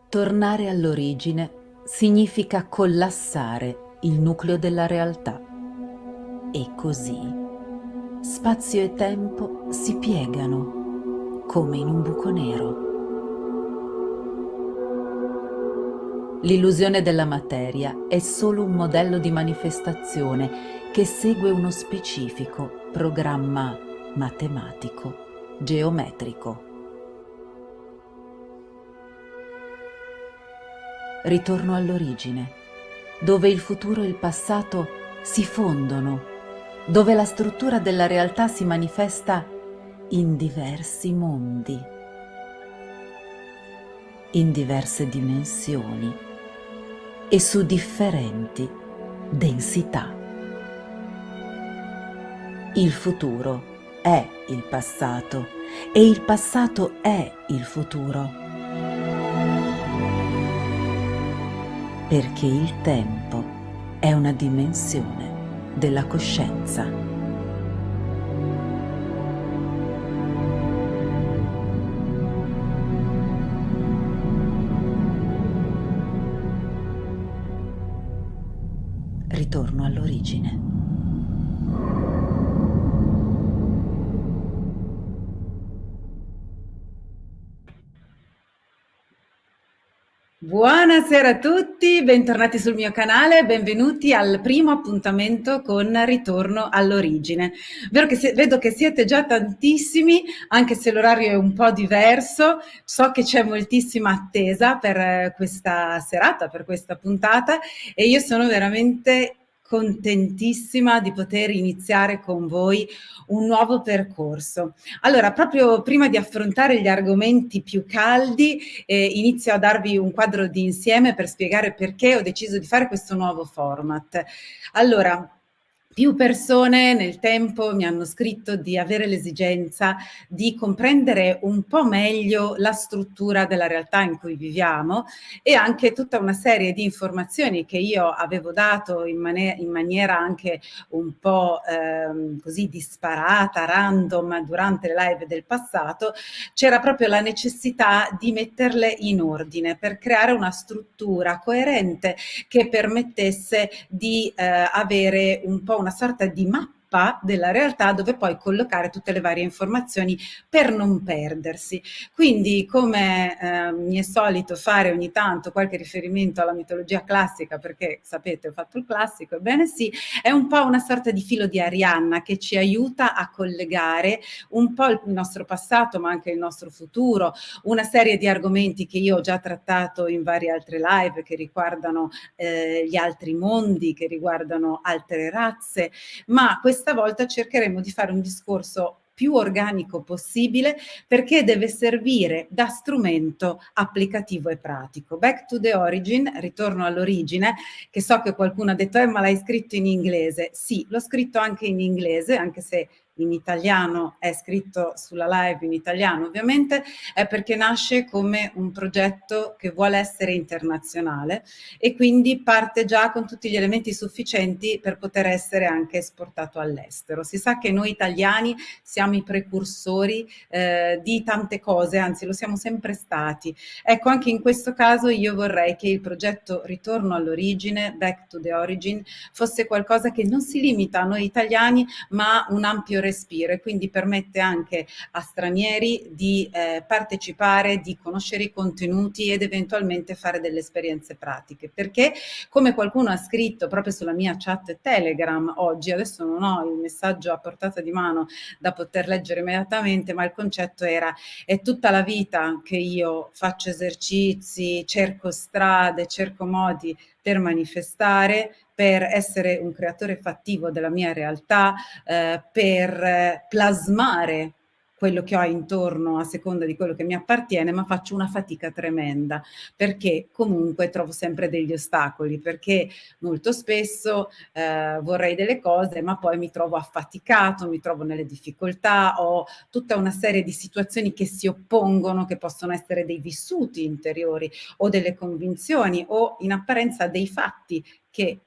Tornare all'origine significa collassare il nucleo della realtà e così spazio e tempo si piegano come in un buco nero. L'illusione della materia è solo un modello di manifestazione che segue uno specifico programma matematico, geometrico. Ritorno all'origine, dove il futuro e il passato si fondono, dove la struttura della realtà si manifesta in diversi mondi, in diverse dimensioni e su differenti densità. Il futuro è il passato e il passato è il futuro. Perché il tempo è una dimensione della coscienza. Ritorno all'origine. Buonasera a tutti, bentornati sul mio canale, benvenuti al primo appuntamento con Ritorno all'origine. Vedo che siete già tantissimi, anche se l'orario è un po' diverso. So che c'è moltissima attesa per questa serata, per questa puntata, e io sono veramente contentissima di poter iniziare con voi un nuovo percorso. Allora, proprio prima di affrontare gli argomenti più caldi, inizio a darvi un quadro di insieme per spiegare perché ho deciso di fare questo nuovo format. Allora, più persone nel tempo mi hanno scritto di avere l'esigenza di comprendere un po' meglio la struttura della realtà in cui viviamo e anche tutta una serie di informazioni che io avevo dato in maniera anche un po' così disparata, random durante le live del passato. C'era proprio la necessità di metterle in ordine per creare una struttura coerente che permettesse di avere un po' una sorta di mappa della realtà dove poi collocare tutte le varie informazioni per non perdersi. Quindi, come mi è solito fare ogni tanto qualche riferimento alla mitologia classica, perché sapete ho fatto il classico, ebbene sì, è un po' una sorta di filo di Arianna che ci aiuta a collegare un po' il nostro passato ma anche il nostro futuro, una serie di argomenti che io ho già trattato in varie altre live che riguardano gli altri mondi, che riguardano altre razze, ma questa volta cercheremo di fare un discorso più organico possibile perché deve servire da strumento applicativo e pratico. Back to the origin, ritorno all'origine, che so che qualcuno ha detto ma l'hai scritto in inglese. Sì, l'ho scritto anche in inglese, anche se in italiano, è scritto sulla live in italiano ovviamente, è perché nasce come un progetto che vuole essere internazionale e quindi parte già con tutti gli elementi sufficienti per poter essere anche esportato all'estero. Si sa che noi italiani siamo i precursori di tante cose, anzi lo siamo sempre stati. Ecco, anche in questo caso io vorrei che il progetto Ritorno all'origine, Back to the Origin, fosse qualcosa che non si limita a noi italiani, ma un ampio respiro e quindi permette anche a stranieri di partecipare, di conoscere i contenuti ed eventualmente fare delle esperienze pratiche. Perché, come qualcuno ha scritto proprio sulla mia chat Telegram oggi, adesso non ho il messaggio a portata di mano da poter leggere immediatamente, ma il concetto era: è tutta la vita che io faccio esercizi, cerco strade, cerco modi per manifestare, per essere un creatore fattivo della mia realtà, per plasmare quello che ho intorno a seconda di quello che mi appartiene, ma faccio una fatica tremenda perché comunque trovo sempre degli ostacoli, perché molto spesso vorrei delle cose ma poi mi trovo affaticato, mi trovo nelle difficoltà, ho tutta una serie di situazioni che si oppongono, che possono essere dei vissuti interiori o delle convinzioni o in apparenza dei fatti che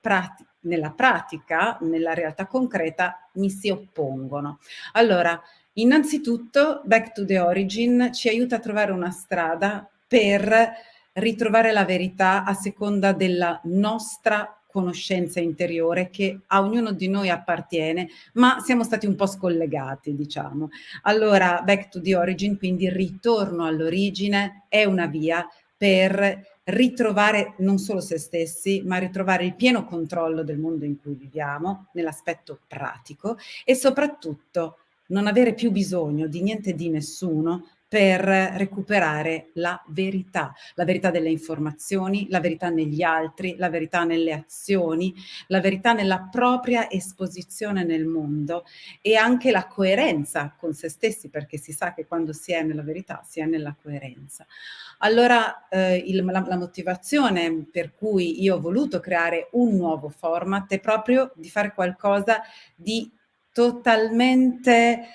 nella pratica, nella realtà concreta, mi si oppongono. Allora, innanzitutto, Back to the Origin ci aiuta a trovare una strada per ritrovare la verità a seconda della nostra conoscenza interiore che a ognuno di noi appartiene, ma siamo stati un po' scollegati, diciamo. Allora, back to the origin, quindi il ritorno all'origine, è una via per ritrovare non solo se stessi, ma ritrovare il pieno controllo del mondo in cui viviamo, nell'aspetto pratico, e soprattutto non avere più bisogno di niente e di nessuno per recuperare la verità delle informazioni, la verità negli altri, la verità nelle azioni, la verità nella propria esposizione nel mondo e anche la coerenza con se stessi, perché si sa che quando si è nella verità si è nella coerenza. Allora, la motivazione per cui io ho voluto creare un nuovo format è proprio di fare qualcosa di totalmente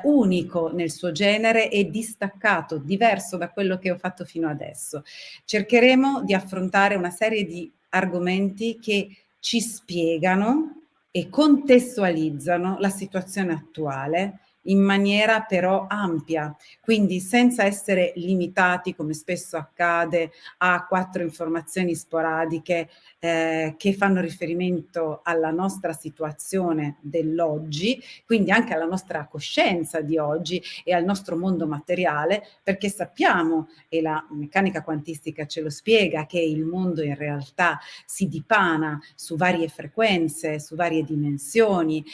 unico nel suo genere e distaccato, diverso da quello che ho fatto fino adesso. Cercheremo di affrontare una serie di argomenti che ci spiegano e contestualizzano la situazione attuale in maniera però ampia, quindi senza essere limitati, come spesso accade, a 4 informazioni sporadiche che fanno riferimento alla nostra situazione dell'oggi, quindi anche alla nostra coscienza di oggi e al nostro mondo materiale, perché sappiamo, e la meccanica quantistica ce lo spiega, che il mondo in realtà si dipana su varie frequenze, su varie dimensioni,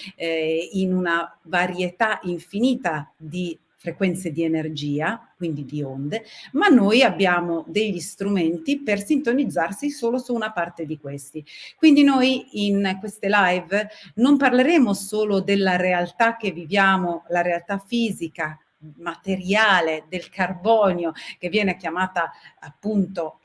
in una varietà infinita di frequenze di energia, quindi di onde, ma noi abbiamo degli strumenti per sintonizzarsi solo su una parte di questi. Quindi noi in queste live non parleremo solo della realtà che viviamo, la realtà fisica, materiale del carbonio, che viene chiamata appunto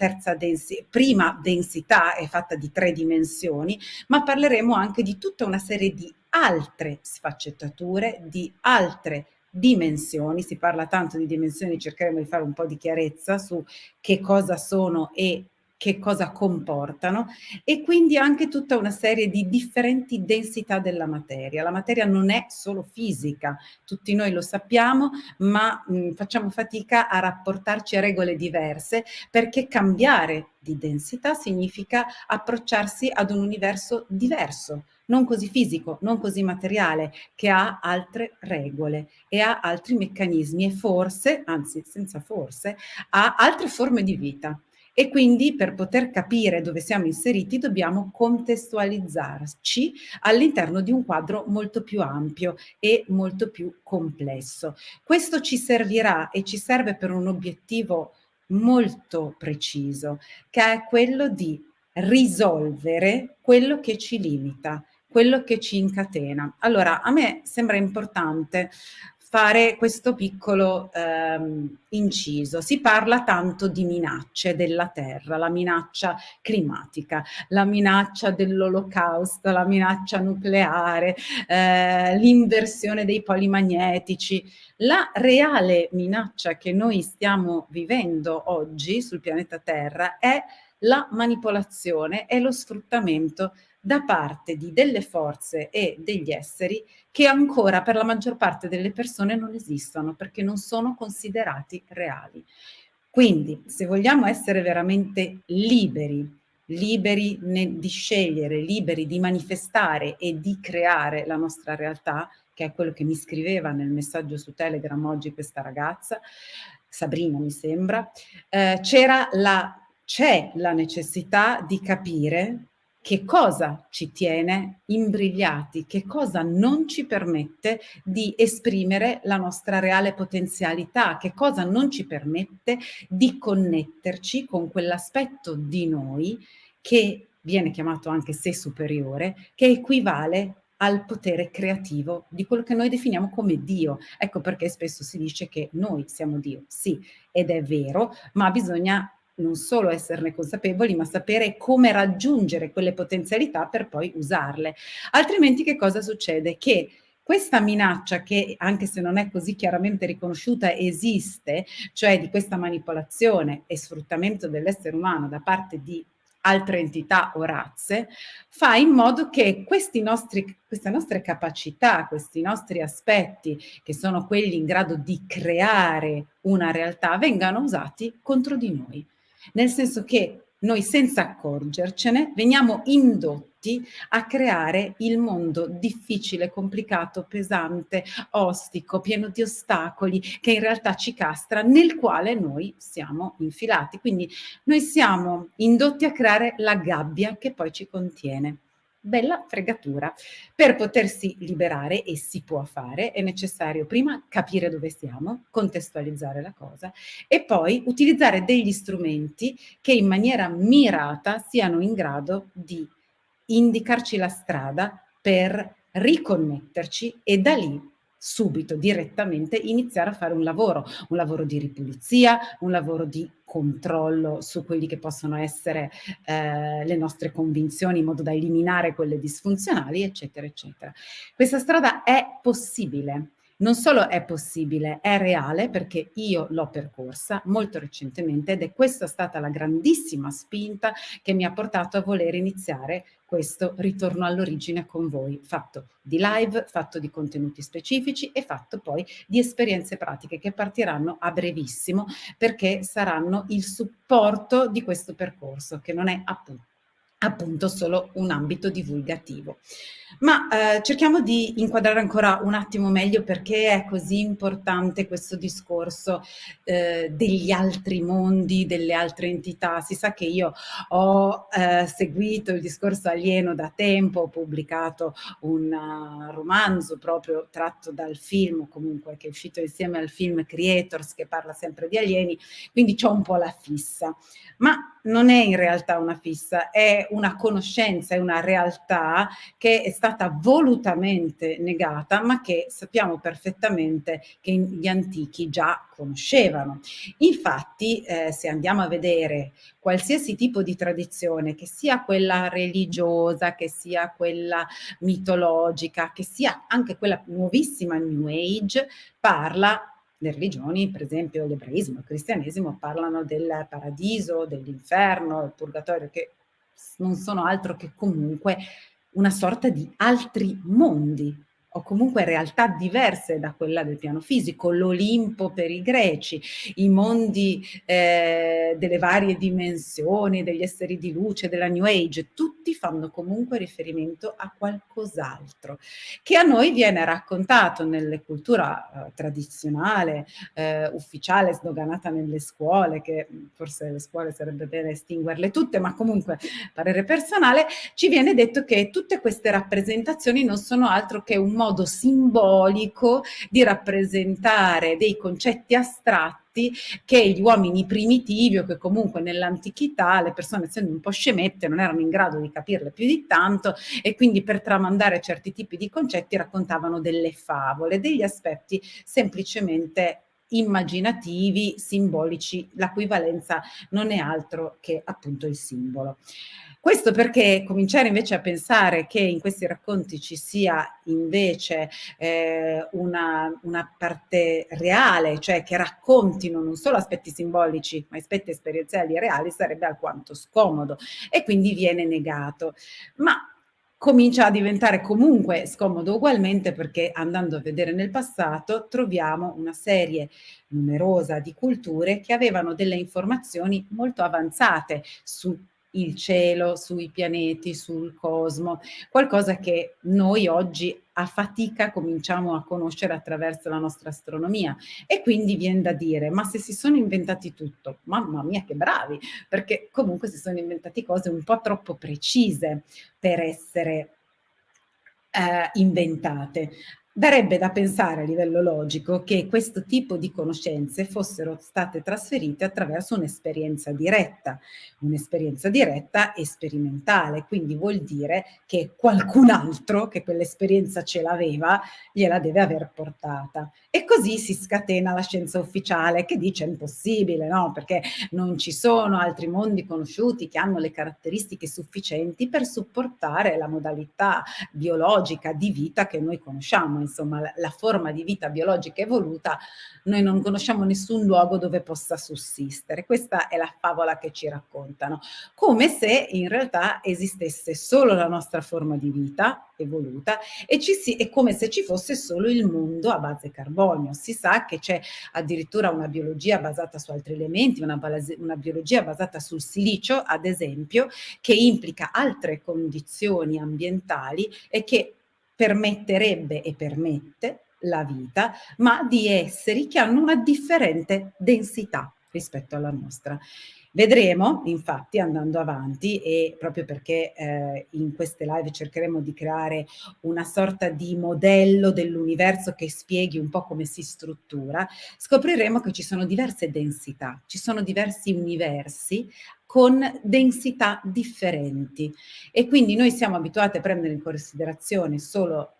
prima densità, è fatta di 3 dimensioni, ma parleremo anche di tutta una serie di altre sfaccettature, di altre dimensioni. Si parla tanto di dimensioni, cercheremo di fare un po' di chiarezza su che cosa sono e che cosa comportano, e quindi anche tutta una serie di differenti densità della materia. La materia non è solo fisica, tutti noi lo sappiamo, ma facciamo fatica a rapportarci a regole diverse, perché cambiare di densità significa approcciarsi ad un universo diverso, non così fisico, non così materiale, che ha altre regole e ha altri meccanismi e forse, anzi senza forse, ha altre forme di vita. E quindi per poter capire dove siamo inseriti dobbiamo contestualizzarci all'interno di un quadro molto più ampio e molto più complesso. Questo ci servirà e ci serve per un obiettivo molto preciso, che è quello di risolvere quello che ci limita, quello che ci incatena. Allora, a me sembra importante fare questo piccolo inciso. Si parla tanto di minacce della Terra, la minaccia climatica, la minaccia dell'olocausto, la minaccia nucleare, l'inversione dei poli magnetici. La reale minaccia che noi stiamo vivendo oggi sul pianeta Terra è la manipolazione e lo sfruttamento da parte di delle forze e degli esseri che ancora per la maggior parte delle persone non esistono, perché non sono considerati reali. Quindi, se vogliamo essere veramente liberi di scegliere, liberi di manifestare e di creare la nostra realtà, che è quello che mi scriveva nel messaggio su Telegram oggi questa ragazza, Sabrina mi sembra, c'è la necessità di capire che cosa ci tiene imbrigliati, che cosa non ci permette di esprimere la nostra reale potenzialità, che cosa non ci permette di connetterci con quell'aspetto di noi che viene chiamato anche sé superiore, che equivale al potere creativo di quello che noi definiamo come Dio. Ecco perché spesso si dice che noi siamo Dio. Sì, ed è vero, ma bisogna non solo esserne consapevoli, ma sapere come raggiungere quelle potenzialità per poi usarle. Altrimenti che cosa succede? Che questa minaccia, che anche se non è così chiaramente riconosciuta, esiste, cioè di questa manipolazione e sfruttamento dell'essere umano da parte di altre entità o razze, fa in modo che queste nostre capacità, questi nostri aspetti, che sono quelli in grado di creare una realtà, vengano usati contro di noi. nel senso che noi senza accorgercene veniamo indotti a creare il mondo difficile, complicato, pesante, ostico, pieno di ostacoli, che in realtà ci castra, nel quale noi siamo infilati. Quindi noi siamo indotti a creare la gabbia che poi ci contiene. Bella fregatura. Per potersi liberare, e si può fare, è necessario prima capire dove siamo, contestualizzare la cosa e poi utilizzare degli strumenti che in maniera mirata siano in grado di indicarci la strada per riconnetterci e da lì subito, direttamente, iniziare a fare un lavoro di ripulizia, un lavoro di controllo su quelli che possono essere le nostre convinzioni in modo da eliminare quelle disfunzionali, eccetera, eccetera. Questa strada è possibile. Non solo è possibile, è reale perché io l'ho percorsa molto recentemente ed è questa stata la grandissima spinta che mi ha portato a voler iniziare questo ritorno all'origine con voi, fatto di live, fatto di contenuti specifici e fatto poi di esperienze pratiche che partiranno a brevissimo perché saranno il supporto di questo percorso che non è appunto solo un ambito divulgativo. Ma cerchiamo di inquadrare ancora un attimo meglio perché è così importante questo discorso degli altri mondi, delle altre entità. Si sa che io ho seguito il discorso alieno da tempo, ho pubblicato un romanzo proprio tratto dal film, comunque che è uscito insieme al film Creators, che parla sempre di alieni, quindi c'ho un po' la fissa. Ma non è in realtà una fissa, è una conoscenza, è una realtà che è stata volutamente negata, ma che sappiamo perfettamente che gli antichi già conoscevano. Infatti, se andiamo a vedere qualsiasi tipo di tradizione, che sia quella religiosa, che sia quella mitologica, che sia anche quella nuovissima New Age, parla le religioni, per esempio l'ebraismo, il cristianesimo, parlano del paradiso, dell'inferno, il purgatorio, che non sono altro che comunque una sorta di altri mondi o comunque realtà diverse da quella del piano fisico, l'Olimpo per i greci, i mondi delle varie dimensioni, degli esseri di luce, della New Age, tutti fanno comunque riferimento a qualcos'altro che a noi viene raccontato nelle cultura tradizionale, ufficiale, sdoganata nelle scuole, che forse le scuole sarebbe bene estinguerle tutte, ma comunque parere personale, ci viene detto che tutte queste rappresentazioni non sono altro che un modo simbolico di rappresentare dei concetti astratti che gli uomini primitivi o che comunque nell'antichità le persone, essendo un po' scemette, non erano in grado di capirle più di tanto e quindi per tramandare certi tipi di concetti raccontavano delle favole, degli aspetti semplicemente immaginativi, simbolici, la cui valenza non è altro che appunto il simbolo. Questo perché cominciare invece a pensare che in questi racconti ci sia invece una parte reale, cioè che raccontino non solo aspetti simbolici, ma aspetti esperienziali reali, sarebbe alquanto scomodo e quindi viene negato. Ma comincia a diventare comunque scomodo ugualmente perché andando a vedere nel passato troviamo una serie numerosa di culture che avevano delle informazioni molto avanzate su il cielo, sui pianeti, sul cosmo, qualcosa che noi oggi a fatica cominciamo a conoscere attraverso la nostra astronomia e quindi viene da dire ma se si sono inventati tutto, mamma mia che bravi, perché comunque si sono inventati cose un po' troppo precise per essere inventate. Darebbe da pensare a livello logico che questo tipo di conoscenze fossero state trasferite attraverso un'esperienza diretta e sperimentale, quindi vuol dire che qualcun altro che quell'esperienza ce l'aveva gliela deve aver portata. E così si scatena la scienza ufficiale che dice è impossibile, no? Perché non ci sono altri mondi conosciuti che hanno le caratteristiche sufficienti per supportare la modalità biologica di vita che noi conosciamo. conosciamo, insomma, la forma di vita biologica evoluta, noi non conosciamo nessun luogo dove possa sussistere. Questa è la favola che ci raccontano, come se in realtà esistesse solo la nostra forma di vita evoluta è come se ci fosse solo il mondo a base carbonio. Si sa che c'è addirittura una biologia basata su altri elementi, una biologia basata sul silicio, ad esempio, che implica altre condizioni ambientali e che permetterebbe e permette la vita, ma di esseri che hanno una differente densità rispetto alla nostra. Vedremo, infatti, andando avanti, e proprio perché in queste live cercheremo di creare una sorta di modello dell'universo che spieghi un po' come si struttura, scopriremo che ci sono diverse densità, ci sono diversi universi con densità differenti, e quindi noi siamo abituati a prendere in considerazione solo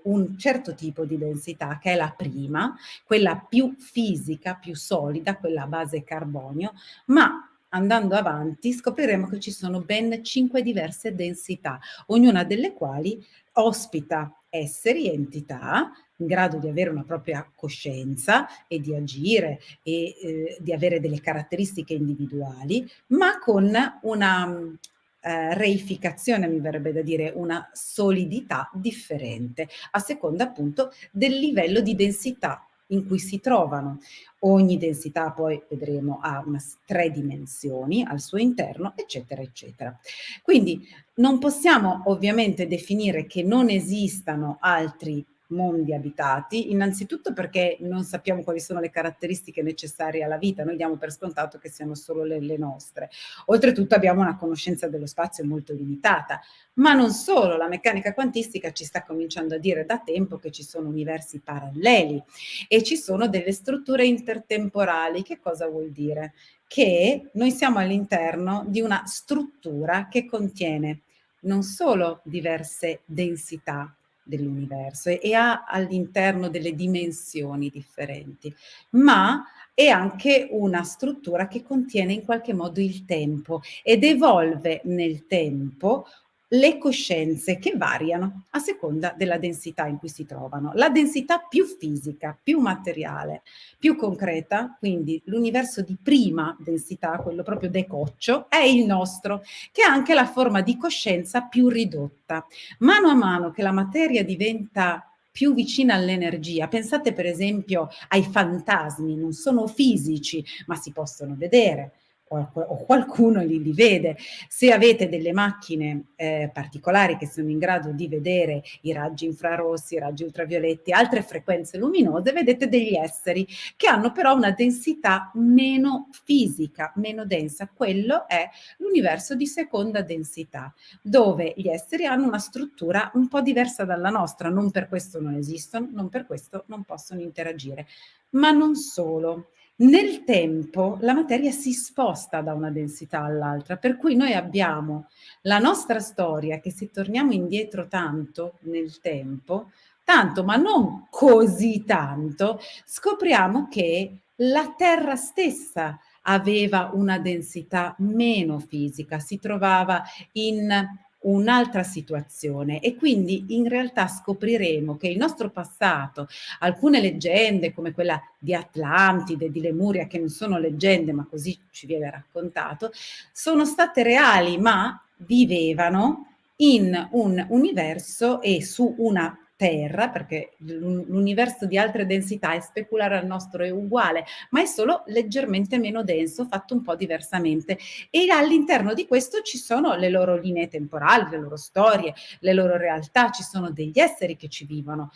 un certo tipo di densità, che è la prima, quella più fisica, più solida, quella a base carbonio, ma andando avanti scopriremo che ci sono ben 5 diverse densità, ognuna delle quali ospita esseri, entità in grado di avere una propria coscienza e di agire e di avere delle caratteristiche individuali, ma con una reificazione, mi verrebbe da dire, una solidità differente, a seconda appunto del livello di densità in cui si trovano. Ogni densità poi vedremo ha 3 dimensioni al suo interno, eccetera, eccetera. Quindi non possiamo ovviamente definire che non esistano altri mondi abitati, innanzitutto perché non sappiamo quali sono le caratteristiche necessarie alla vita, noi diamo per scontato che siano solo le nostre. Oltretutto abbiamo una conoscenza dello spazio molto limitata, ma non solo, la meccanica quantistica ci sta cominciando a dire da tempo che ci sono universi paralleli e ci sono delle strutture intertemporali. Che cosa vuol dire? Che noi siamo all'interno di una struttura che contiene non solo diverse densità dell'universo e ha all'interno delle dimensioni differenti, ma è anche una struttura che contiene in qualche modo il tempo ed evolve nel tempo le coscienze che variano a seconda della densità in cui si trovano. La densità più fisica, più materiale, più concreta, quindi l'universo di prima densità, quello proprio decoccio, è il nostro, che ha anche la forma di coscienza più ridotta. Mano a mano che la materia diventa più vicina all'energia, pensate per esempio ai fantasmi, non sono fisici, ma si possono vedere, o qualcuno li vede. Se avete delle macchine particolari che sono in grado di vedere i raggi infrarossi, i raggi ultravioletti, altre frequenze luminose, vedete degli esseri che hanno però una densità meno fisica, meno densa. Quello è l'universo di seconda densità, dove gli esseri hanno una struttura un po' diversa dalla nostra, non per questo non esistono, non per questo non possono interagire. Ma non solo. Nel tempo la materia si sposta da una densità all'altra, per cui noi abbiamo la nostra storia che, se torniamo indietro tanto nel tempo, tanto ma non così tanto, scopriamo che la Terra stessa aveva una densità meno fisica, si trovava in un'altra situazione, e quindi in realtà scopriremo che il nostro passato, alcune leggende come quella di Atlantide, di Lemuria, che non sono leggende ma così ci viene raccontato, sono state reali, ma vivevano in un universo e su una Terra, perché l'universo di altre densità, è speculare al nostro, è uguale, ma è solo leggermente meno denso, fatto un po' diversamente, e all'interno di questo ci sono le loro linee temporali, le loro storie, le loro realtà, ci sono degli esseri che ci vivono.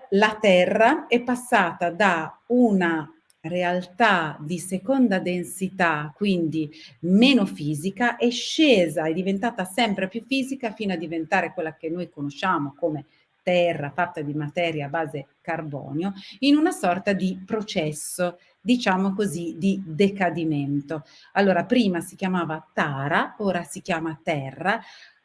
La Terra è passata da una realtà di seconda densità, quindi meno fisica, è scesa, è diventata sempre più fisica fino a diventare quella che noi conosciamo come Terra, fatta di materia a base carbonio, in una sorta di processo, diciamo così, di decadimento. Allora, prima si chiamava Tara, ora si chiama Terra.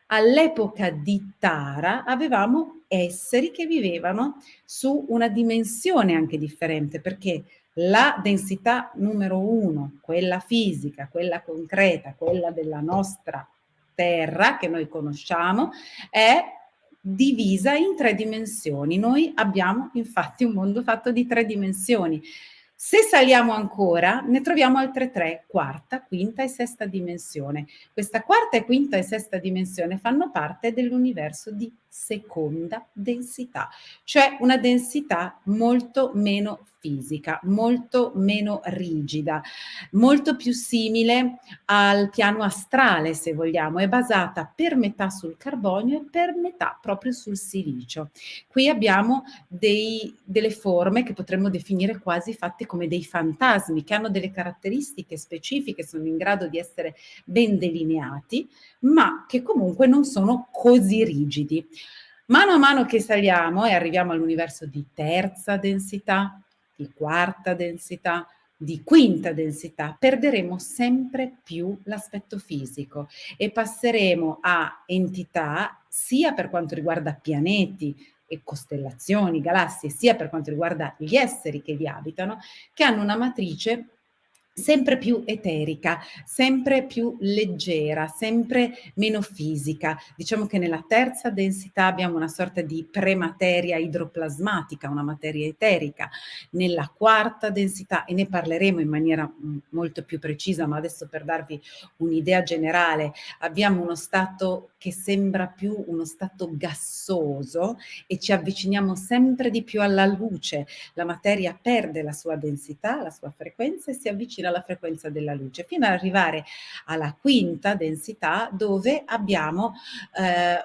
All'epoca di Tara avevamo esseri che vivevano su una dimensione anche differente, perché la densità numero 1, quella fisica, quella concreta, quella della nostra Terra che noi conosciamo, è divisa in 3 dimensioni. Noi abbiamo infatti un mondo fatto di 3 dimensioni. Se saliamo ancora, ne troviamo altre 3, quarta, quinta e sesta dimensione. Questa quarta e quinta e sesta dimensione fanno parte dell'universo di seconda densità, cioè una densità molto meno fisica, molto meno rigida, molto più simile al piano astrale, se vogliamo, è basata per metà sul carbonio e per metà proprio sul silicio. Qui abbiamo delle forme che potremmo definire quasi fatte come dei fantasmi, che hanno delle caratteristiche specifiche, sono in grado di essere ben delineati, ma che comunque non sono così rigidi. Mano a mano che saliamo e arriviamo all'universo di terza densità, di quarta densità, di quinta densità, perderemo sempre più l'aspetto fisico e passeremo a entità sia per quanto riguarda pianeti e costellazioni, galassie, sia per quanto riguarda gli esseri che vi abitano, che hanno una matrice sempre più eterica, sempre più leggera, sempre meno fisica. Diciamo che nella terza densità abbiamo una sorta di premateria idroplasmatica, una materia eterica. Nella quarta densità, e ne parleremo in maniera molto più precisa, ma adesso per darvi un'idea generale, abbiamo uno stato che sembra più uno stato gassoso e ci avviciniamo sempre di più alla luce. La materia perde la sua densità, la sua frequenza e si avvicina alla frequenza della luce, fino ad arrivare alla quinta densità dove abbiamo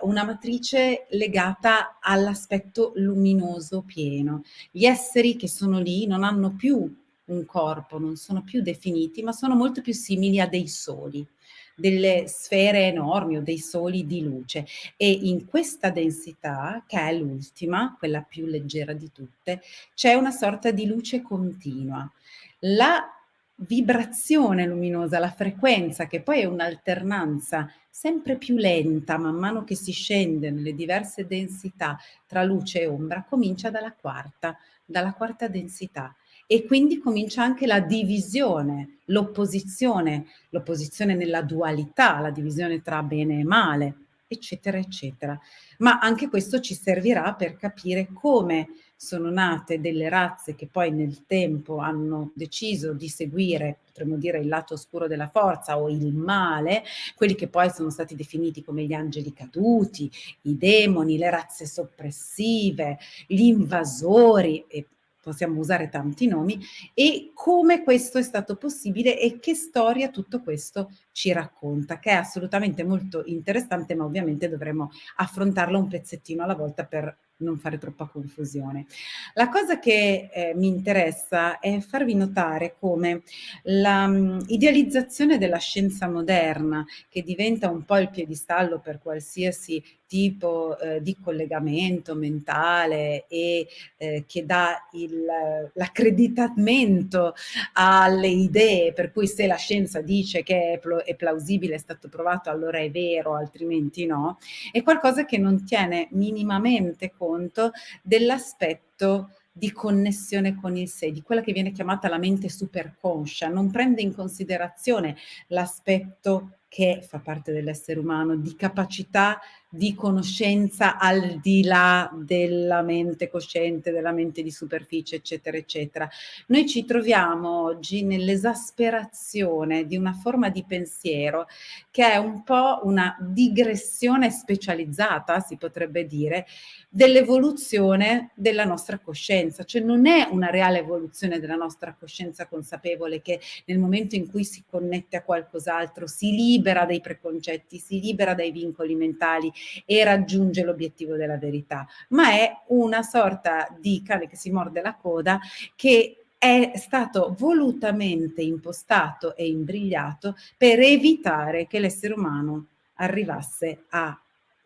una matrice legata all'aspetto luminoso pieno. Gli esseri che sono lì non hanno più un corpo, non sono più definiti, ma sono molto più simili a dei soli, delle sfere enormi o dei soli di luce. E in questa densità, che è l'ultima, quella più leggera di tutte, c'è una sorta di luce continua. La vibrazione luminosa, la frequenza, che poi è un'alternanza sempre più lenta man mano che si scende nelle diverse densità tra luce e ombra, comincia dalla quarta densità. E quindi comincia anche la divisione, l'opposizione nella dualità, la divisione tra bene e male, eccetera, eccetera. Ma anche questo ci servirà per capire come sono nate delle razze che poi nel tempo hanno deciso di seguire, potremmo dire, il lato oscuro della forza o il male, quelli che poi sono stati definiti come gli angeli caduti, i demoni, le razze soppressive, gli invasori, e possiamo usare tanti nomi, e come questo è stato possibile e che storia tutto questo ci racconta, che è assolutamente molto interessante, ma ovviamente dovremo affrontarlo un pezzettino alla volta per non fare troppa confusione. La cosa che mi interessa è farvi notare come la idealizzazione della scienza moderna, che diventa un po' il piedistallo per qualsiasi tipo di collegamento mentale e che dà l'accreditamento alle idee, per cui se la scienza dice che è plausibile, è stato provato, allora è vero, altrimenti no, è qualcosa che non tiene minimamente conto dell'aspetto di connessione con il sé, di quella che viene chiamata la mente superconscia, non prende in considerazione l'aspetto che fa parte dell'essere umano, di capacità di conoscenza al di là della mente cosciente, della mente di superficie, eccetera, eccetera. Noi ci troviamo oggi nell'esasperazione di una forma di pensiero che è un po' una digressione specializzata, si potrebbe dire, dell'evoluzione della nostra coscienza, cioè non è una reale evoluzione della nostra coscienza consapevole che nel momento in cui si connette a qualcos'altro si libera dai preconcetti, si libera dai vincoli mentali e raggiunge l'obiettivo della verità, ma è una sorta di cane che si morde la coda che è stato volutamente impostato e imbrigliato per evitare che l'essere umano arrivasse a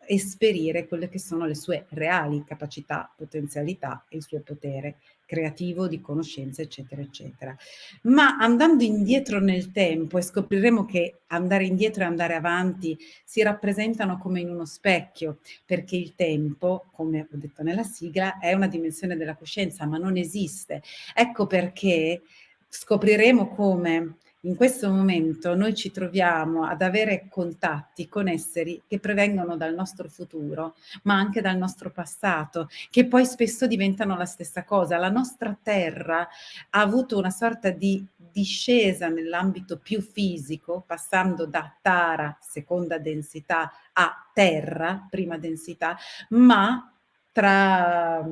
esperire quelle che sono le sue reali capacità, potenzialità e il suo potere creativo, di conoscenza, eccetera, eccetera. Ma andando indietro nel tempo, e scopriremo che andare indietro e andare avanti si rappresentano come in uno specchio, perché il tempo, come ho detto nella sigla, è una dimensione della coscienza, ma non esiste. Ecco perché scopriremo come in questo momento noi ci troviamo ad avere contatti con esseri che provengono dal nostro futuro, ma anche dal nostro passato, che poi spesso diventano la stessa cosa. La nostra Terra ha avuto una sorta di discesa nell'ambito più fisico, passando da Tara, seconda densità, a Terra, prima densità, ma tra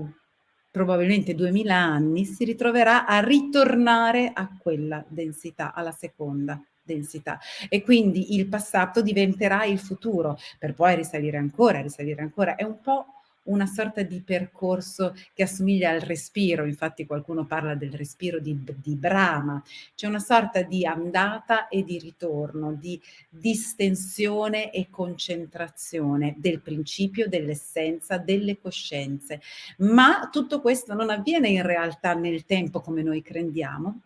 probabilmente 2000 anni si ritroverà a ritornare a quella densità, alla seconda densità, e quindi il passato diventerà il futuro per poi risalire ancora, risalire ancora. È un po' una sorta di percorso che assomiglia al respiro, infatti qualcuno parla del respiro di Brahma. C'è una sorta di andata e di ritorno, di distensione e concentrazione del principio, dell'essenza, delle coscienze. Ma tutto questo non avviene in realtà nel tempo come noi crediamo,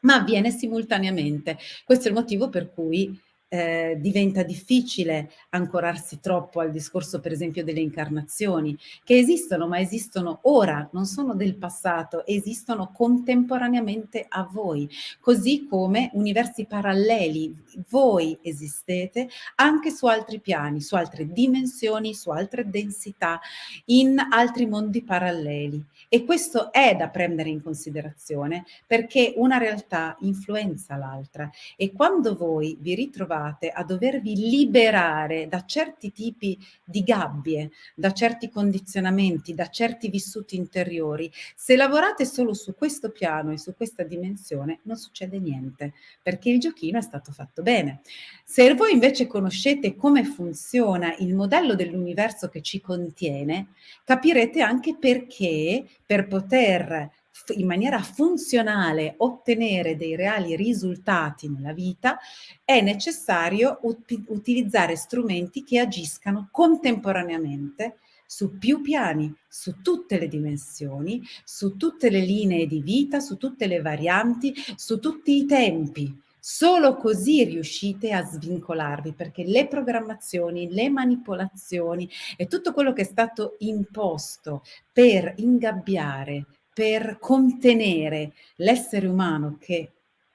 ma avviene simultaneamente. Questo è il motivo per cui diventa difficile ancorarsi troppo al discorso, per esempio, delle incarnazioni, che esistono, ma esistono ora, non sono del passato, esistono contemporaneamente a voi, così come universi paralleli. Voi esistete anche su altri piani, su altre dimensioni, su altre densità, in altri mondi paralleli. E questo è da prendere in considerazione perché una realtà influenza l'altra, e quando voi vi ritrovate a dovervi liberare da certi tipi di gabbie, da certi condizionamenti, da certi vissuti interiori, se lavorate solo su questo piano e su questa dimensione non succede niente, perché il giochino è stato fatto bene. Se voi invece conoscete come funziona il modello dell'universo che ci contiene, capirete anche perché per poter in maniera funzionale ottenere dei reali risultati nella vita è necessario utilizzare strumenti che agiscano contemporaneamente su più piani, su tutte le dimensioni, su tutte le linee di vita, su tutte le varianti, su tutti i tempi. Solo così riuscite a svincolarvi, perché le programmazioni, le manipolazioni e tutto quello che è stato imposto per ingabbiare, per contenere l'essere umano, che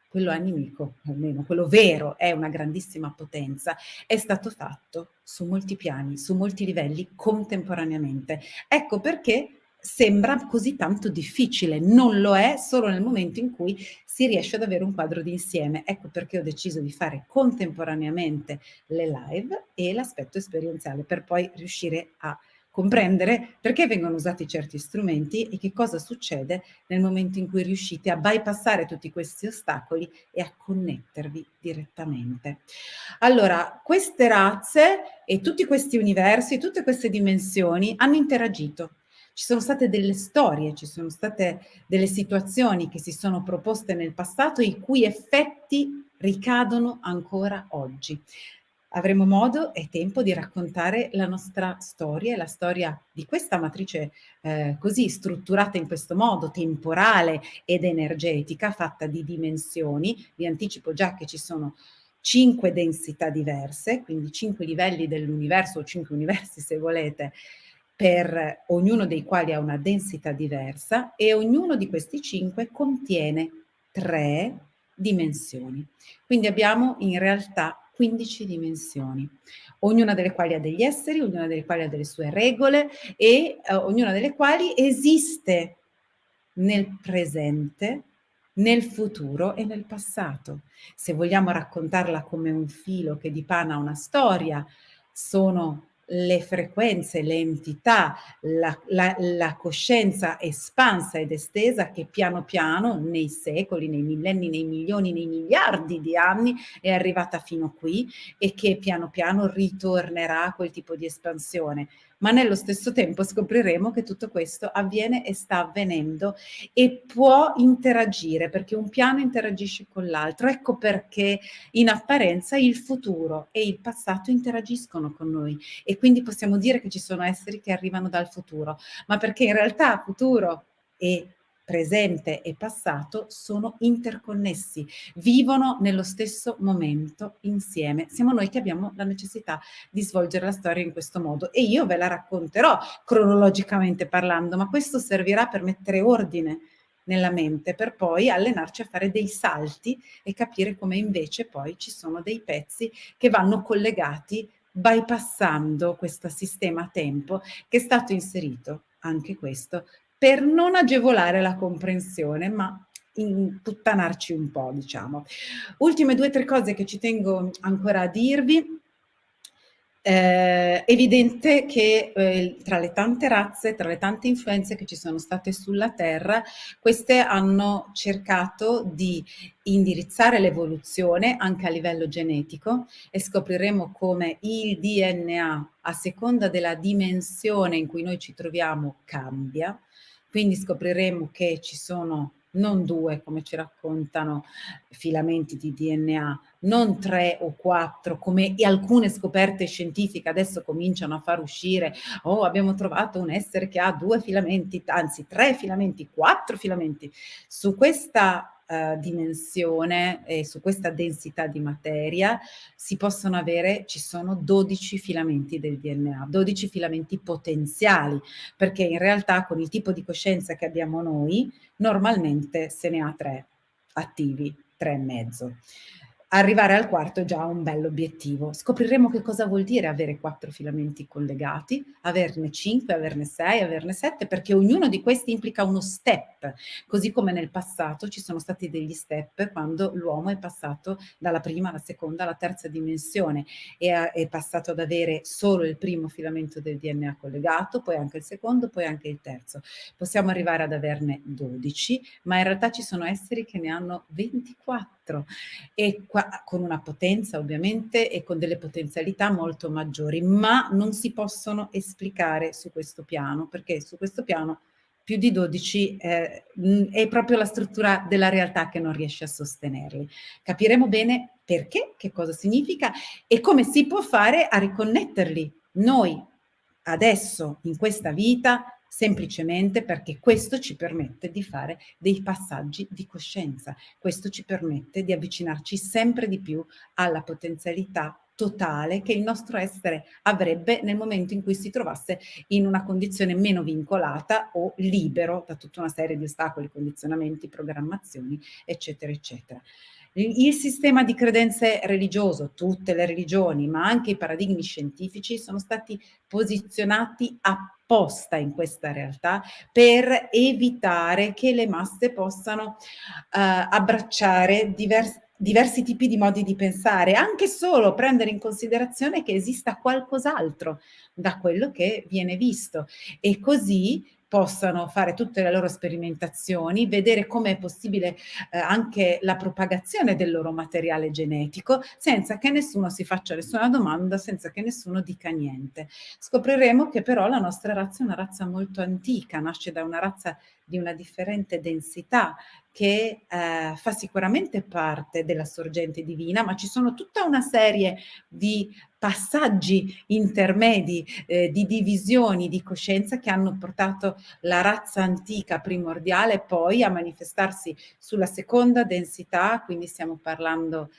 quello animico, almeno quello vero, è una grandissima potenza, è stato fatto su molti piani, su molti livelli contemporaneamente. Ecco perché sembra così tanto difficile, non lo è solo nel momento in cui si riesce ad avere un quadro d'insieme. Ecco perché ho deciso di fare contemporaneamente le live e l'aspetto esperienziale, per poi riuscire a comprendere perché vengono usati certi strumenti e che cosa succede nel momento in cui riuscite a bypassare tutti questi ostacoli e a connettervi direttamente. Allora, queste razze e tutti questi universi, tutte queste dimensioni hanno interagito. Ci sono state delle storie, ci sono state delle situazioni che si sono proposte nel passato, i cui effetti ricadono ancora oggi. Avremo modo e tempo di raccontare la nostra storia e la storia di questa matrice così strutturata in questo modo, temporale ed energetica, fatta di dimensioni. Vi anticipo già che ci sono 5 densità diverse, quindi 5 livelli dell'universo, o 5 universi se volete, per ognuno dei quali ha una densità diversa, e ognuno di questi 5 contiene 3 dimensioni. Quindi abbiamo in realtà 15 dimensioni, ognuna delle quali ha degli esseri, ognuna delle quali ha delle sue regole e ognuna delle quali esiste nel presente, nel futuro e nel passato. Se vogliamo raccontarla come un filo che dipana una storia, sono le frequenze, le entità, la coscienza espansa ed estesa che piano piano, nei secoli, nei millenni, nei milioni, nei miliardi di anni, è arrivata fino qui e che piano piano ritornerà a quel tipo di espansione. Ma nello stesso tempo scopriremo che tutto questo avviene e sta avvenendo e può interagire, perché un piano interagisce con l'altro. Ecco perché in apparenza il futuro e il passato interagiscono con noi, e quindi possiamo dire che ci sono esseri che arrivano dal futuro, ma perché in realtà futuro e presente e passato sono interconnessi, vivono nello stesso momento insieme. Siamo noi che abbiamo la necessità di svolgere la storia in questo modo, e io ve la racconterò cronologicamente parlando, ma questo servirà per mettere ordine nella mente per poi allenarci a fare dei salti e capire come invece poi ci sono dei pezzi che vanno collegati bypassando questo sistema a tempo che è stato inserito, anche questo, per non agevolare la comprensione, ma imputtanarci un po', diciamo. Ultime 2 o 3 cose che ci tengo ancora a dirvi. Evidente che tra le tante razze, tra le tante influenze che ci sono state sulla Terra, queste hanno cercato di indirizzare l'evoluzione anche a livello genetico e scopriremo come il DNA, a seconda della dimensione in cui noi ci troviamo, cambia. Quindi scopriremo che ci sono non 2, come ci raccontano, filamenti di DNA, non 3 o 4, come alcune scoperte scientifiche adesso cominciano a far uscire. Oh, abbiamo trovato un essere che ha 2 filamenti, anzi 3 filamenti, 4 filamenti. Su questa dimensione e su questa densità di materia ci sono 12 filamenti del DNA, 12 filamenti potenziali, perché in realtà con il tipo di coscienza che abbiamo noi, normalmente se ne ha 3 attivi, 3 e mezzo. Arrivare al quarto è già un bell'obiettivo. Scopriremo che cosa vuol dire avere 4 filamenti collegati, averne 5, averne 6, averne 7, perché ognuno di questi implica uno step, così come nel passato ci sono stati degli step quando l'uomo è passato dalla prima alla seconda alla terza dimensione e è passato ad avere solo il primo filamento del DNA collegato, poi anche il secondo, poi anche il terzo. Possiamo arrivare ad averne 12, ma in realtà ci sono esseri che ne hanno 24 e con una potenza ovviamente e con delle potenzialità molto maggiori, ma non si possono esplicare su questo piano, perché su questo piano più di 12 è proprio la struttura della realtà che non riesce a sostenerli. Capiremo bene perché, che cosa significa e come si può fare a riconnetterli noi adesso in questa vita, semplicemente perché questo ci permette di fare dei passaggi di coscienza, questo ci permette di avvicinarci sempre di più alla potenzialità totale che il nostro essere avrebbe nel momento in cui si trovasse in una condizione meno vincolata o libero da tutta una serie di ostacoli, condizionamenti, programmazioni, eccetera, eccetera. Il sistema di credenze religioso, tutte le religioni, ma anche i paradigmi scientifici sono stati posizionati apposta in questa realtà per evitare che le masse possano abbracciare diversi tipi di modi di pensare, anche solo prendere in considerazione che esista qualcos'altro da quello che viene visto e così possano fare tutte le loro sperimentazioni, vedere come è possibile anche la propagazione del loro materiale genetico senza che nessuno si faccia nessuna domanda, senza che nessuno dica niente. Scopriremo che però la nostra razza è una razza molto antica, nasce da una razza di una differente densità che fa sicuramente parte della sorgente divina, ma ci sono tutta una serie di passaggi intermedi, di divisioni di coscienza che hanno portato la razza antica primordiale poi a manifestarsi sulla seconda densità, quindi stiamo parlando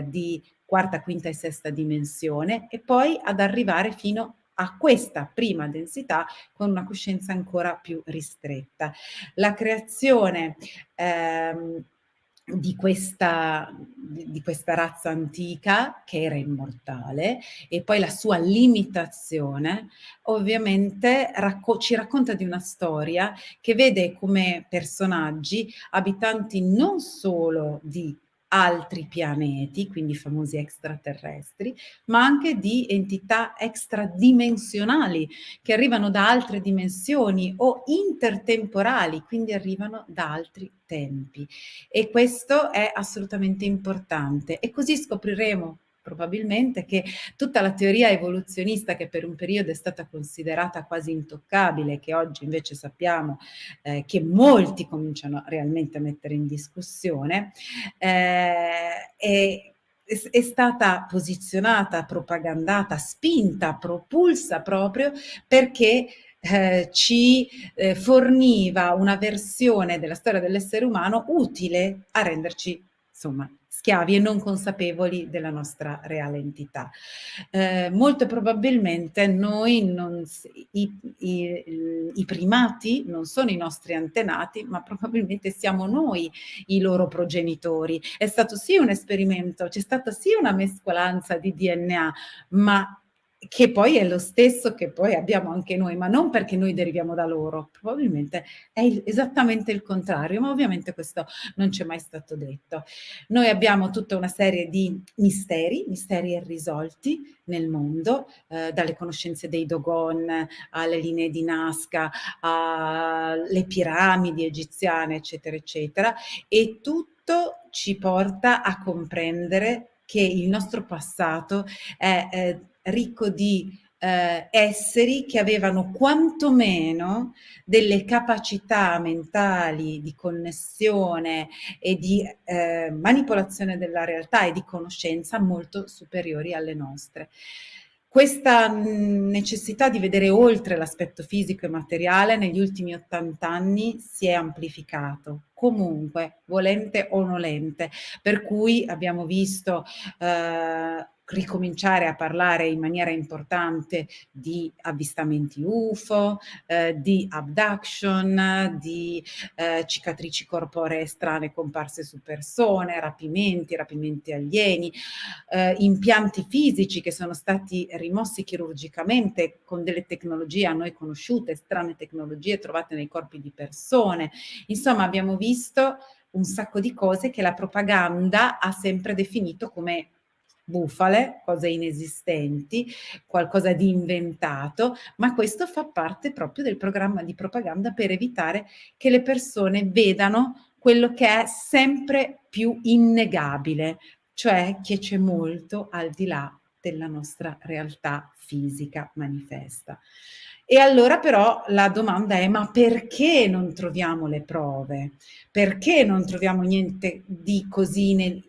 di quarta, quinta e sesta dimensione, e poi ad arrivare fino a questa prima densità con una coscienza ancora più ristretta. La creazione di questa razza antica che era immortale e poi la sua limitazione ovviamente ci racconta di una storia che vede come personaggi abitanti non solo di altri pianeti, quindi i famosi extraterrestri, ma anche di entità extradimensionali che arrivano da altre dimensioni o intertemporali, quindi arrivano da altri tempi. E questo è assolutamente importante. E così scopriremo probabilmente che tutta la teoria evoluzionista che per un periodo è stata considerata quasi intoccabile, che oggi invece sappiamo che molti cominciano realmente a mettere in discussione, è stata posizionata, propagandata, spinta, propulsa proprio perché ci forniva una versione della storia dell'essere umano utile a renderci insomma, schiavi e non consapevoli della nostra reale entità. Molto probabilmente noi i primati non sono i nostri antenati, ma probabilmente siamo noi i loro progenitori. È stato sì un esperimento, c'è stata sì una mescolanza di DNA, ma che poi è lo stesso che poi abbiamo anche noi, ma non perché noi deriviamo da loro, probabilmente è esattamente il contrario, ma ovviamente questo non c'è mai stato detto. Noi abbiamo tutta una serie di misteri irrisolti nel mondo, dalle conoscenze dei Dogon alle linee di Nazca, alle piramidi egiziane, eccetera, eccetera, e tutto ci porta a comprendere che il nostro passato è ricco di esseri che avevano quantomeno delle capacità mentali di connessione e di manipolazione della realtà e di conoscenza molto superiori alle nostre. Questa necessità di vedere oltre l'aspetto fisico e materiale negli ultimi 80 anni si è amplificato, comunque, volente o nolente, per cui abbiamo visto ricominciare a parlare in maniera importante di avvistamenti UFO, di abduction, di cicatrici corporee strane comparse su persone, rapimenti alieni, impianti fisici che sono stati rimossi chirurgicamente con delle tecnologie a noi conosciute, strane tecnologie trovate nei corpi di persone. Insomma, abbiamo visto un sacco di cose che la propaganda ha sempre definito come bufale, cose inesistenti, qualcosa di inventato, ma questo fa parte proprio del programma di propaganda per evitare che le persone vedano quello che è sempre più innegabile, cioè che c'è molto al di là della nostra realtà fisica manifesta. E allora però la domanda è: ma perché non troviamo le prove? Perché non troviamo niente di così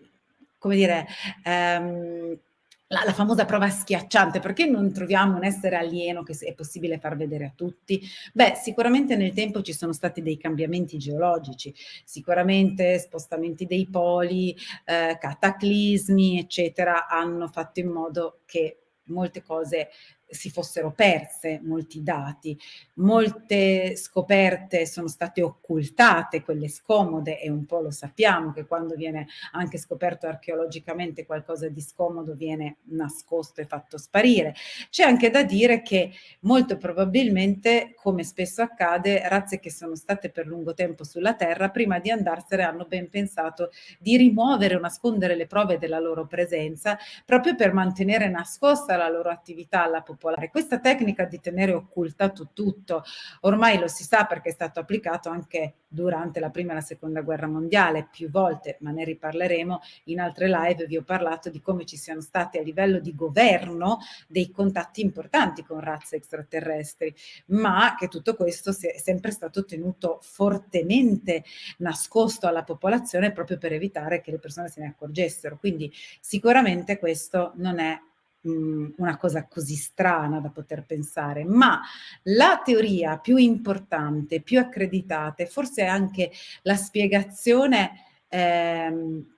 come dire, la famosa prova schiacciante, perché non troviamo un essere alieno che è possibile far vedere a tutti? Beh, sicuramente nel tempo ci sono stati dei cambiamenti geologici, sicuramente spostamenti dei poli, cataclismi, eccetera, hanno fatto in modo che molte cose si fossero perse, molti dati, molte scoperte sono state occultate, quelle scomode, e un po' lo sappiamo che quando viene anche scoperto archeologicamente qualcosa di scomodo viene nascosto e fatto sparire. C'è anche da dire che molto probabilmente, come spesso accade, razze che sono state per lungo tempo sulla Terra, prima di andarsene hanno ben pensato di rimuovere o nascondere le prove della loro presenza, proprio per mantenere nascosta la loro attività alla popolazione. Questa tecnica di tenere occultato tutto, ormai lo si sa perché è stato applicato anche durante la prima e la seconda guerra mondiale, più volte, ma ne riparleremo in altre live. Vi ho parlato di come ci siano stati a livello di governo dei contatti importanti con razze extraterrestri, ma che tutto questo è sempre stato tenuto fortemente nascosto alla popolazione proprio per evitare che le persone se ne accorgessero. Quindi sicuramente questo non è una cosa così strana da poter pensare, ma la teoria più importante, più accreditata e forse anche la spiegazione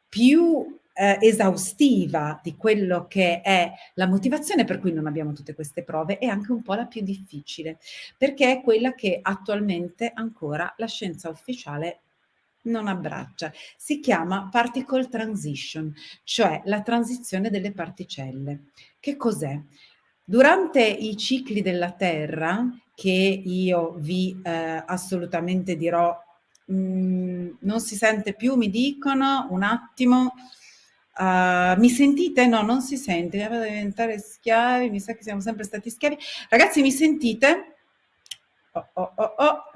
più esaustiva di quello che è la motivazione per cui non abbiamo tutte queste prove, è anche un po' la più difficile, perché è quella che attualmente ancora la scienza ufficiale non abbraccia. Si chiama particle transition, cioè la transizione delle particelle. Che cos'è? Durante i cicli della Terra, che io vi assolutamente dirò, non si sente più, mi dicono, un attimo. Mi sentite? No, non si sente. Vado a diventare schiavi, mi sa che siamo sempre stati schiavi. Ragazzi, mi sentite?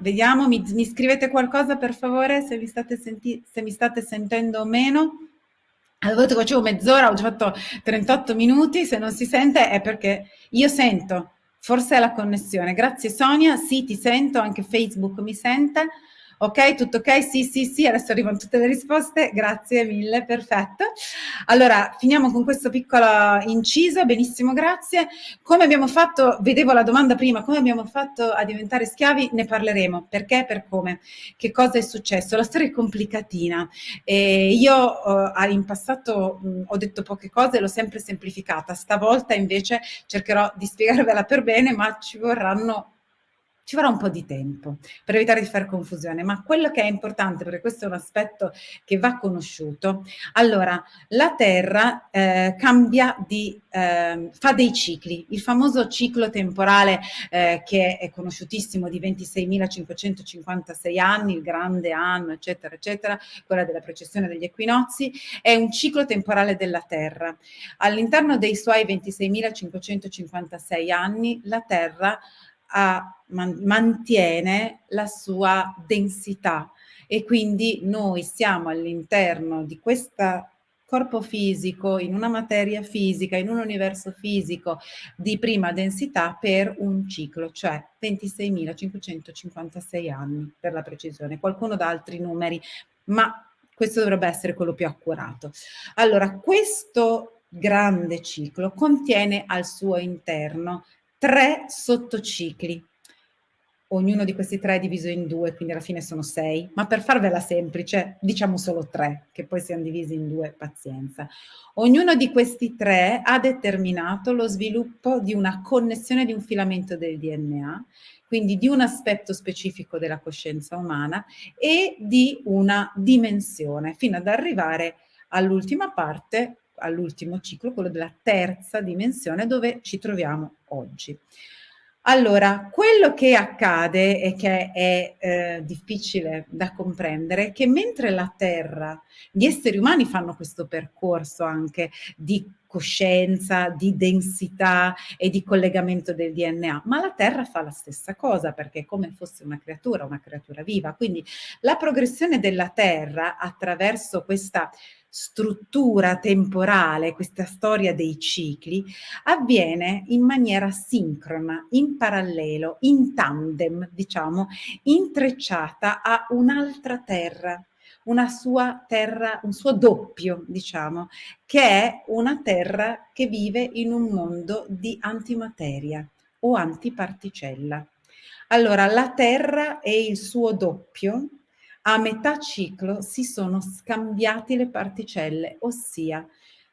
Vediamo, mi scrivete qualcosa per favore se mi state sentendo o meno. Avevo detto che facevo mezz'ora, ho già fatto 38 minuti, se non si sente è perché io sento, forse è la connessione. Grazie Sonia, sì ti sento, anche Facebook mi sente. Ok, tutto ok? Sì, adesso arrivano tutte le risposte, grazie mille, perfetto. Allora, finiamo con questo piccolo inciso, benissimo, grazie. Come abbiamo fatto, vedevo la domanda prima, come abbiamo fatto a diventare schiavi? Ne parleremo, perché, per come, che cosa è successo. La storia è complicatina. Io in passato ho detto poche cose, l'ho sempre semplificata, stavolta invece cercherò di spiegarvela per bene, ma ci vorrà un po' di tempo per evitare di fare confusione, ma quello che è importante, perché questo è un aspetto che va conosciuto, allora la Terra fa dei cicli, il famoso ciclo temporale che è conosciutissimo di 26.556 anni, il grande anno, eccetera, eccetera, quella della precessione degli equinozi, è un ciclo temporale della Terra. All'interno dei suoi 26.556 anni, la Terra mantiene la sua densità e quindi noi siamo all'interno di questo corpo fisico, in una materia fisica, in un universo fisico di prima densità per un ciclo, cioè 26.556 anni per la precisione. Qualcuno dà altri numeri, ma questo dovrebbe essere quello più accurato. Allora, questo grande ciclo contiene al suo interno 3 sottocicli. Ognuno di questi 3 è diviso in 2, quindi alla fine sono 6, ma per farvela semplice diciamo solo 3, che poi siano divisi in 2, pazienza. Ognuno di questi 3 ha determinato lo sviluppo di una connessione di un filamento del DNA, quindi di un aspetto specifico della coscienza umana e di una dimensione, fino ad arrivare all'ultima parte, all'ultimo ciclo, quello della terza dimensione, dove ci troviamo oggi. Allora, quello che accade e che è difficile da comprendere è che mentre la Terra, gli esseri umani fanno questo percorso anche di coscienza, di densità e di collegamento del DNA, ma la Terra fa la stessa cosa perché è come fosse una creatura viva. Quindi la progressione della Terra attraverso questa struttura temporale, questa storia dei cicli, avviene in maniera sincrona, in parallelo, in tandem, diciamo, intrecciata a un'altra terra, una sua terra, un suo doppio, diciamo, che è una terra che vive in un mondo di antimateria o antiparticella. Allora, la Terra e il suo doppio a metà ciclo si sono scambiati le particelle, ossia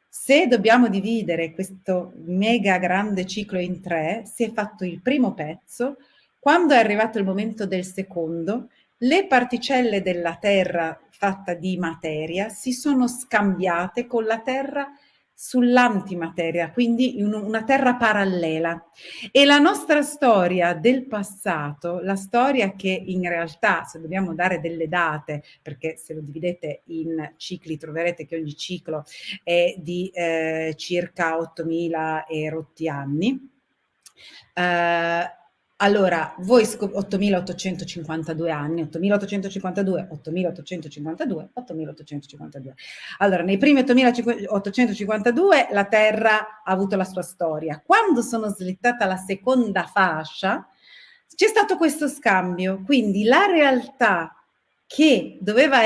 se dobbiamo dividere questo mega grande ciclo in 3, si è fatto il primo pezzo, quando è arrivato il momento del secondo, le particelle della Terra fatta di materia si sono scambiate con la Terra sull'antimateria, quindi in una Terra parallela. E la nostra storia del passato, la storia che in realtà, se dobbiamo dare delle date, perché se lo dividete in cicli troverete che ogni ciclo è di circa 8.000 e rotti anni. Allora, voi 8.852 anni, 8.852, 8.852, 8.852. Allora, nei primi 8.852 la Terra ha avuto la sua storia. Quando sono slittata la seconda fascia, c'è stato questo scambio, quindi la realtà che doveva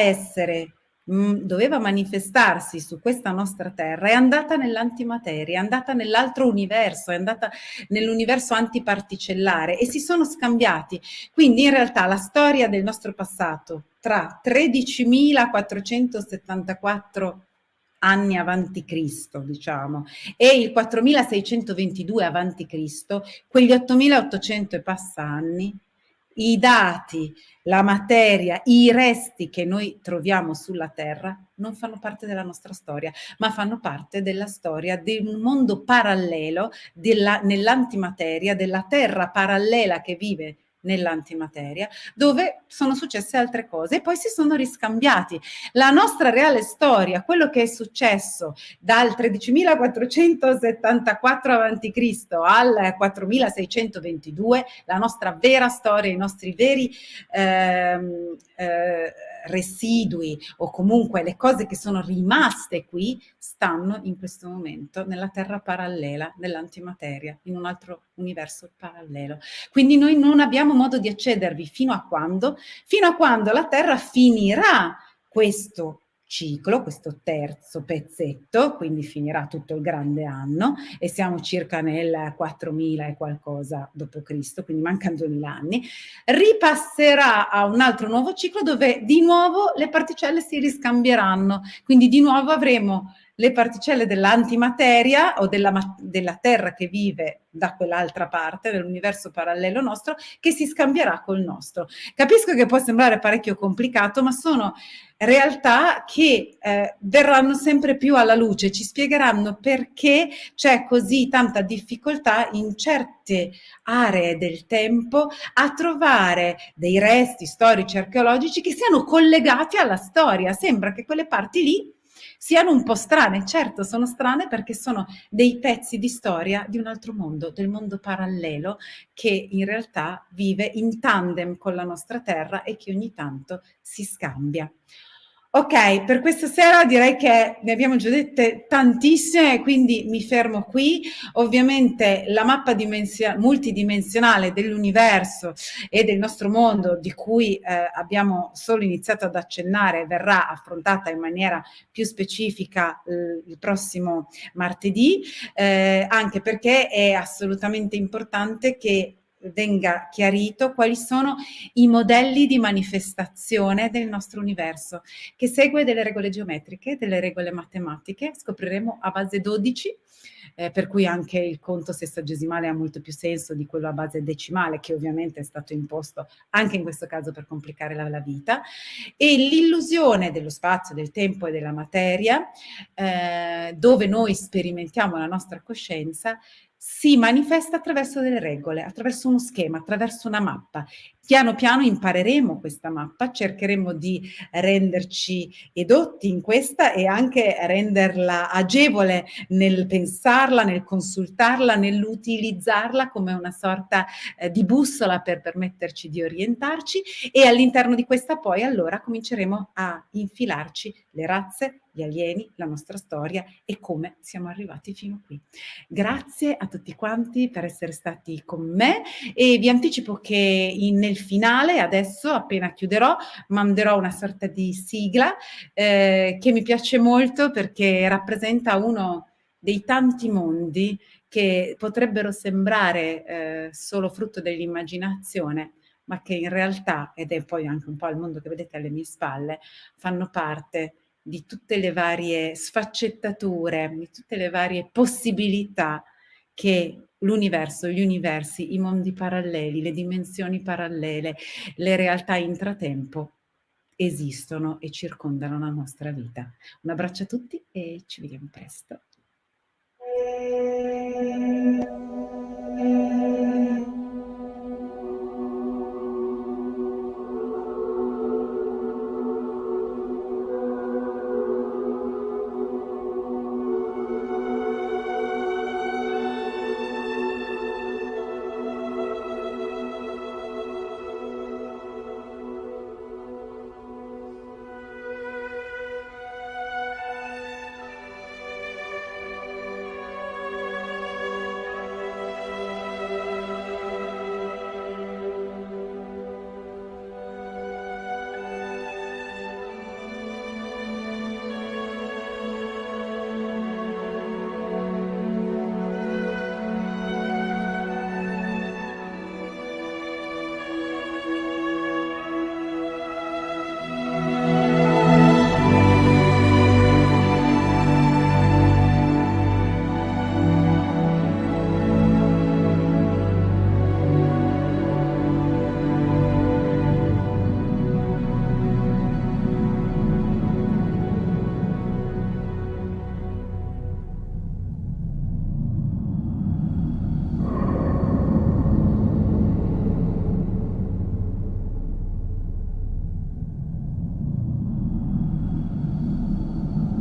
manifestarsi su questa nostra terra è andata nell'antimateria, è andata nell'altro universo, è andata nell'universo antiparticellare e si sono scambiati. Quindi in realtà la storia del nostro passato tra 13.474 anni avanti Cristo, diciamo, e il 4.622 avanti Cristo, quegli 8.800 e passa anni, i dati, la materia, i resti che noi troviamo sulla Terra non fanno parte della nostra storia, ma fanno parte della storia di un mondo parallelo nell'antimateria, della Terra parallela che vive nell'antimateria, dove sono successe altre cose e poi si sono riscambiati. La nostra reale storia, quello che è successo dal 13.474 a.C. al 4.622, la nostra vera storia, i nostri veri residui o comunque le cose che sono rimaste qui stanno in questo momento nella terra parallela, nell'antimateria, in un altro universo parallelo. Quindi noi non abbiamo modo di accedervi fino a quando? Fino a quando la Terra finirà questo ciclo, questo terzo pezzetto, quindi finirà tutto il grande anno e siamo circa nel 4000 e qualcosa d.C., quindi mancano 2000 anni, ripasserà a un altro nuovo ciclo dove di nuovo le particelle si riscambieranno, quindi di nuovo avremo le particelle dell'antimateria o della Terra che vive da quell'altra parte dell'universo parallelo nostro che si scambierà col nostro. Capisco che può sembrare parecchio complicato, ma sono realtà che verranno sempre più alla luce, ci spiegheranno perché c'è così tanta difficoltà in certe aree del tempo a trovare dei resti storici archeologici che siano collegati alla storia. Sembra che quelle parti lì siano un po' strane. Certo, sono strane perché sono dei pezzi di storia di un altro mondo, del mondo parallelo che in realtà vive in tandem con la nostra Terra e che ogni tanto si scambia. Ok, per questa sera direi che ne abbiamo già dette tantissime, quindi mi fermo qui. Ovviamente la mappa multidimensionale dell'universo e del nostro mondo, di cui abbiamo solo iniziato ad accennare, verrà affrontata in maniera più specifica il prossimo martedì, anche perché è assolutamente importante che venga chiarito quali sono i modelli di manifestazione del nostro universo, che segue delle regole geometriche, delle regole matematiche, scopriremo a base 12, per cui anche il conto sessagesimale ha molto più senso di quello a base decimale, che ovviamente è stato imposto anche in questo caso per complicare la vita, e l'illusione dello spazio, del tempo e della materia, dove noi sperimentiamo la nostra coscienza, si manifesta attraverso delle regole, attraverso uno schema, attraverso una mappa. Piano piano impareremo questa mappa, cercheremo di renderci edotti in questa e anche renderla agevole nel pensarla, nel consultarla, nell'utilizzarla come una sorta di bussola per permetterci di orientarci, e all'interno di questa poi allora cominceremo a infilarci le razze, gli alieni, la nostra storia e come siamo arrivati fino a qui. Grazie a tutti quanti per essere stati con me e vi anticipo che nel finale, adesso appena chiuderò, manderò una sorta di sigla che mi piace molto perché rappresenta uno dei tanti mondi che potrebbero sembrare solo frutto dell'immaginazione, ma che in realtà, ed è poi anche un po' il mondo che vedete alle mie spalle, fanno parte di tutte le varie sfaccettature, di tutte le varie possibilità che l'universo, gli universi, i mondi paralleli, le dimensioni parallele, le realtà intratempo esistono e circondano la nostra vita. Un abbraccio a tutti e ci vediamo presto.